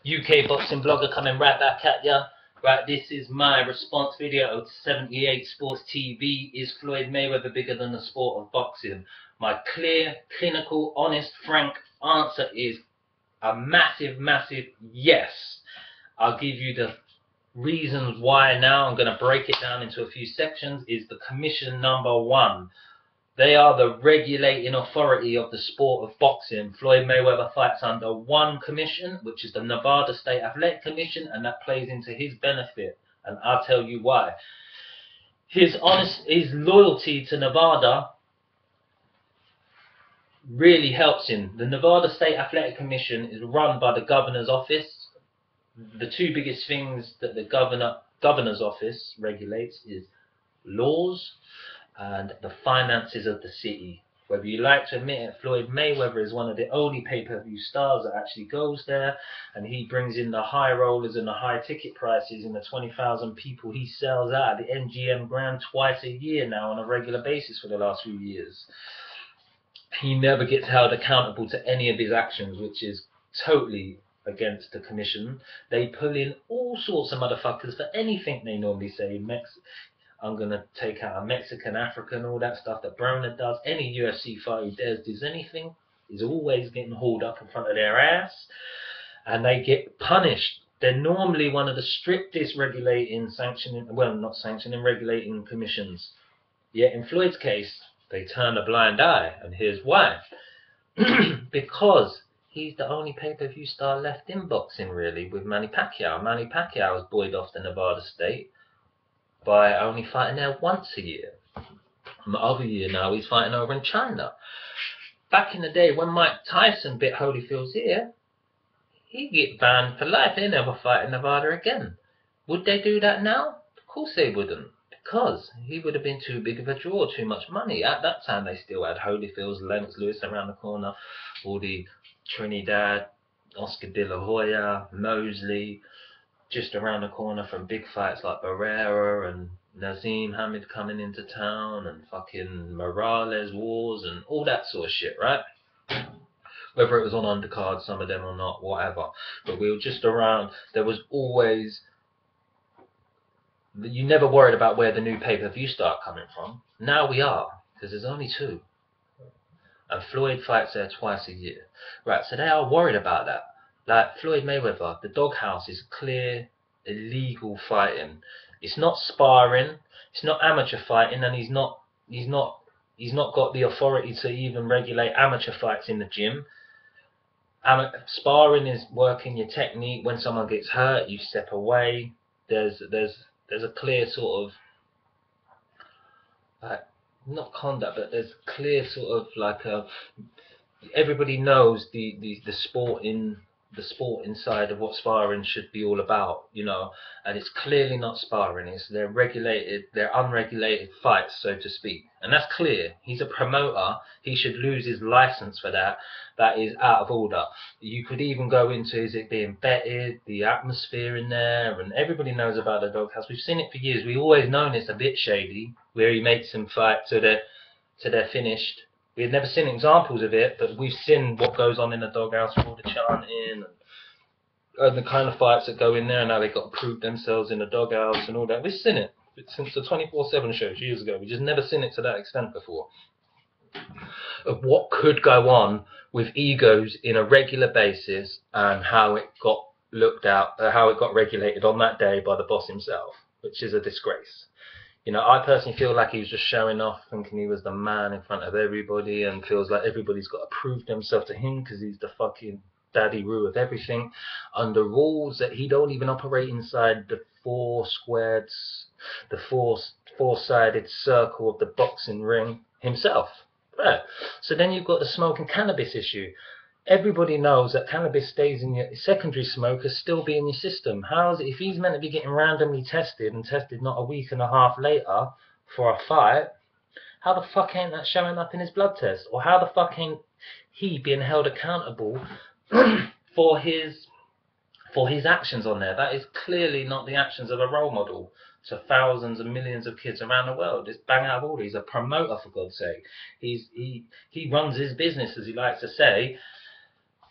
UK boxing blogger coming right back at ya. Right, this is my response video to 78 Sports TV. Is Floyd Mayweather bigger than the sport of boxing? My clear, clinical, honest, frank answer is a massive, massive yes. I'll give you the reasons why now. I'm going to break it down into a few sections. Is the commission number one. They are the regulating authority of the sport of boxing. Floyd Mayweather fights under one commission, which is the Nevada State Athletic Commission, and that plays into his benefit. And I'll tell you why. His loyalty to Nevada really helps him. The Nevada State Athletic Commission is run by the governor's office. The two biggest things that the governor's office regulates is laws and the finances of the city. Whether you like to admit it, Floyd Mayweather is one of the only pay-per-view stars that actually goes there, and he brings in the high rollers and the high ticket prices and the 20,000 people he sells out at the MGM Grand twice a year now on a regular basis for the last few years. He never gets held accountable to any of his actions, which is totally against the commission. They pull in all sorts of motherfuckers for anything they normally say. I'm going to take out a Mexican, African, all that stuff that Broner does. Any UFC fighter who does anything is always getting hauled up in front of their ass, and they get punished. They're normally one of the strictest regulating commissions. Yet in Floyd's case, they turn a blind eye, and here's why. Because he's the only pay-per-view star left in boxing, really, with Manny Pacquiao. Manny Pacquiao was buoyed off the Nevada State by only fighting there once a year. And the other year now he's fighting over in China. Back in the day when Mike Tyson bit Holyfield's ear, he'd get banned for life. They never fight in Nevada again. Would they do that now? Of course they wouldn't, because he would have been too big of a draw, too much money. At that time they still had Holyfield's, Lennox Lewis around the corner, all the Trinidad, Oscar De La Hoya, Mosley, just around the corner from big fights like Barrera and Nazim Hamid coming into town, and fucking Morales wars and all that sort of shit, right? Whether it was on undercards, some of them or not, whatever. But we were just around. There was always, you never worried about where the new pay-per-view start coming from. Now we are, because there's only two. And Floyd fights there twice a year. Right, so they are worried about that. Like Floyd Mayweather, the doghouse is clear, illegal fighting. It's not sparring, it's not amateur fighting, and he's not got the authority to even regulate amateur fights in the gym. Sparring is working your technique. When someone gets hurt, you step away. There's a clear sort of not conduct, but there's clear sort of like a. Everybody knows the sport inside of what sparring should be all about, you know, and it's clearly not sparring. They're unregulated fights, so to speak, and that's clear. He's a promoter. He should lose his license for that. That is out of order. You could even go into, is it being betted, the atmosphere in there, and everybody knows about the doghouse. We've seen it for years. We've always known it's a bit shady, where he makes them fight till they're finished. We've never seen examples of it, but we've seen what goes on in the doghouse with all the chanting and the kind of fights that go in there, and how they got to prove themselves in the doghouse and all that. We've seen it since the 24/7 shows years ago. We've just never seen it to that extent before. Of what could go on with egos in a regular basis, and how it got looked at, how it got regulated on that day by the boss himself, which is a disgrace. You know, I personally feel like he was just showing off, thinking he was the man in front of everybody, and feels like everybody's got to prove themselves to him because he's the fucking daddy-roo of everything, under rules that he don't even operate inside the four-sided circle of the boxing ring himself. Right. So then you've got the smoking cannabis issue. Everybody knows that cannabis stays in your secondary smokers, still be in your system. How's it, if he's meant to be getting randomly tested and tested not a week and a half later for a fight, how the fuck ain't that showing up in his blood test? Or how the fuck ain't he being held accountable for his actions on there? That is clearly not the actions of a role model to thousands and millions of kids around the world. It's bang out of order. He's a promoter, for God's sake. He runs his business, as he likes to say.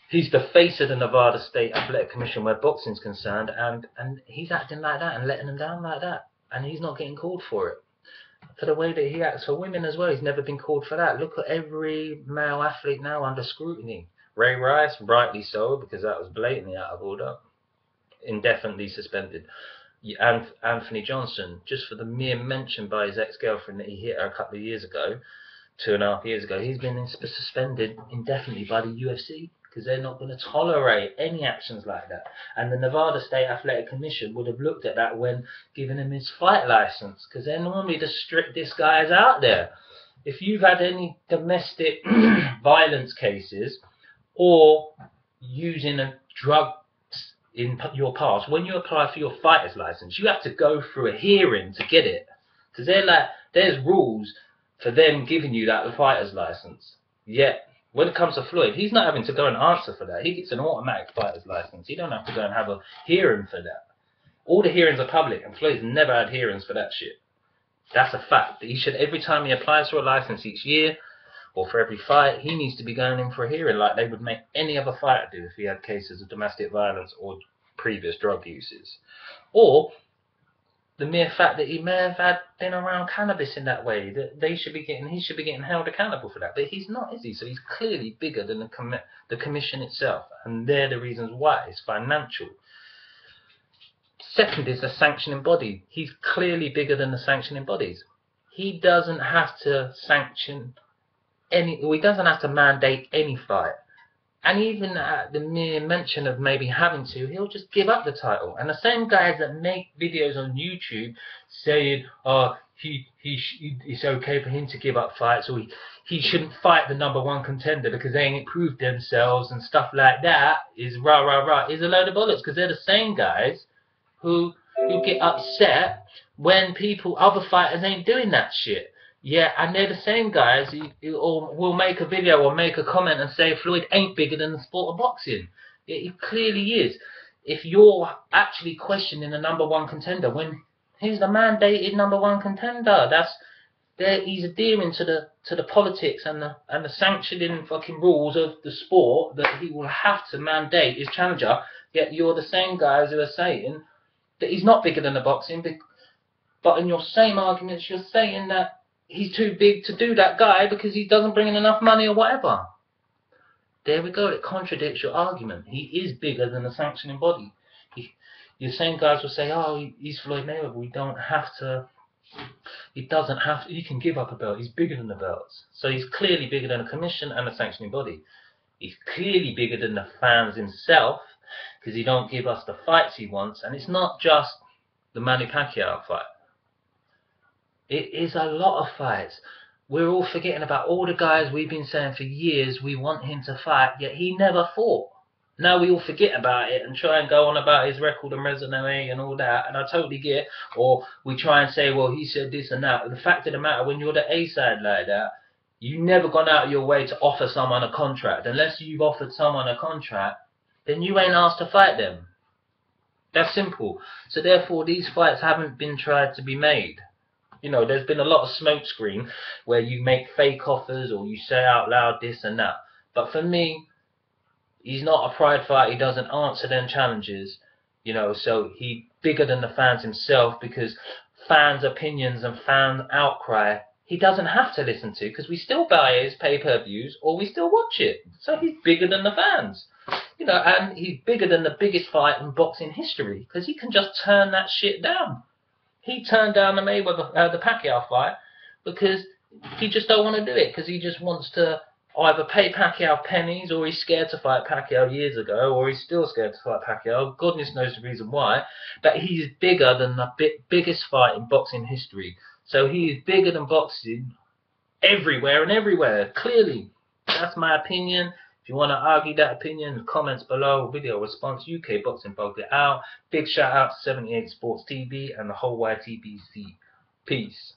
He's the face of the Nevada State Athletic Commission where boxing's concerned, and he's acting like that and letting them down like that, and he's not getting called for it. For the way that he acts for women as well, he's never been called for that. Look at every male athlete now under scrutiny. Ray Rice, rightly so, because that was blatantly out of order, indefinitely suspended. And Anthony Johnson, just for the mere mention by his ex-girlfriend that he hit her a couple of years ago, 2.5 years ago, he's been suspended indefinitely by the UFC, because they're not going to tolerate any actions like that. And the Nevada State Athletic Commission would have looked at that when giving him his fight license, because they're normally the strictest guys out there. If you've had any domestic violence cases or using a drug in your past, when you apply for your fighter's license, you have to go through a hearing to get it, because there's rules for them giving you that fighter's license. Yet when it comes to Floyd, he's not having to go and answer for that. He gets an automatic fighter's license. He don't have to go and have a hearing for that. All the hearings are public, and Floyd's never had hearings for that shit. That's a fact. He should, every time he applies for a license each year, or for every fight, he needs to be going in for a hearing like they would make any other fighter do if he had cases of domestic violence or previous drug uses. Or the mere fact that he may have been around cannabis in that way, that he should be getting held accountable for that. But he's not, is he? So he's clearly bigger than the commission itself, and they're the reasons why. It's financial. Second is the sanctioning body. He's clearly bigger than the sanctioning bodies. He doesn't have to sanction he doesn't have to mandate any fight. And even at the mere mention of maybe having to, he'll just give up the title. And the same guys that make videos on YouTube saying, oh, it's okay for him to give up fights, or he shouldn't fight the #1 contender because they ain't proved themselves and stuff like that, is rah, rah, rah, is a load of bollocks, because they're the same guys who get upset when other fighters ain't doing that shit. Yeah, and they're the same guys who will make a video or make a comment and say Floyd ain't bigger than the sport of boxing. He clearly is. If you're actually questioning the #1 contender when he's the mandated #1 contender, he's adhering to the politics and the sanctioning fucking rules of the sport that he will have to mandate his challenger. Yet you're the same guys who are saying that he's not bigger than the boxing, but in your same arguments you're saying that he's too big to do that guy because he doesn't bring in enough money or whatever. There we go. It contradicts your argument. He is bigger than the sanctioning body. Your same guys will say, oh, he's Floyd Mayweather. We don't have to. He doesn't have to. He can give up a belt. He's bigger than the belts. So he's clearly bigger than the commission and the sanctioning body. He's clearly bigger than the fans himself, because he don't give us the fights he wants. And it's not just the Manny Pacquiao fight. It is a lot of fights. We're all forgetting about all the guys we've been saying for years we want him to fight, yet he never fought. Now we all forget about it and try and go on about his record and resume and all that, and I totally get it. Or we try and say, well, he said this and that. But the fact of the matter, when you're the A-side like that, you've never gone out of your way to offer someone a contract. Unless you've offered someone a contract, then you ain't asked to fight them. That's simple. So therefore, these fights haven't been tried to be made. You know, there's been a lot of smokescreen where you make fake offers or you say out loud this and that. But for me, he's not a pride fighter. He doesn't answer them challenges. You know, so he's bigger than the fans himself, because fans' opinions and fan outcry he doesn't have to listen to, because we still buy his pay-per-views or we still watch it. So he's bigger than the fans. You know, and he's bigger than the biggest fight in boxing history, because he can just turn that shit down. He turned down the Mayweather, the Pacquiao fight, because he just don't want to do it, because he just wants to either pay Pacquiao pennies, or he's scared to fight Pacquiao years ago, or he's still scared to fight Pacquiao. Goodness knows the reason why. But he's bigger than the biggest fight in boxing history. So he is bigger than boxing everywhere and everywhere, clearly. That's my opinion. If you want to argue that opinion, comments below, video response, UK Boxing Bulk It Out. Big shout out to 78 Sports TV and the whole YTBC. Peace.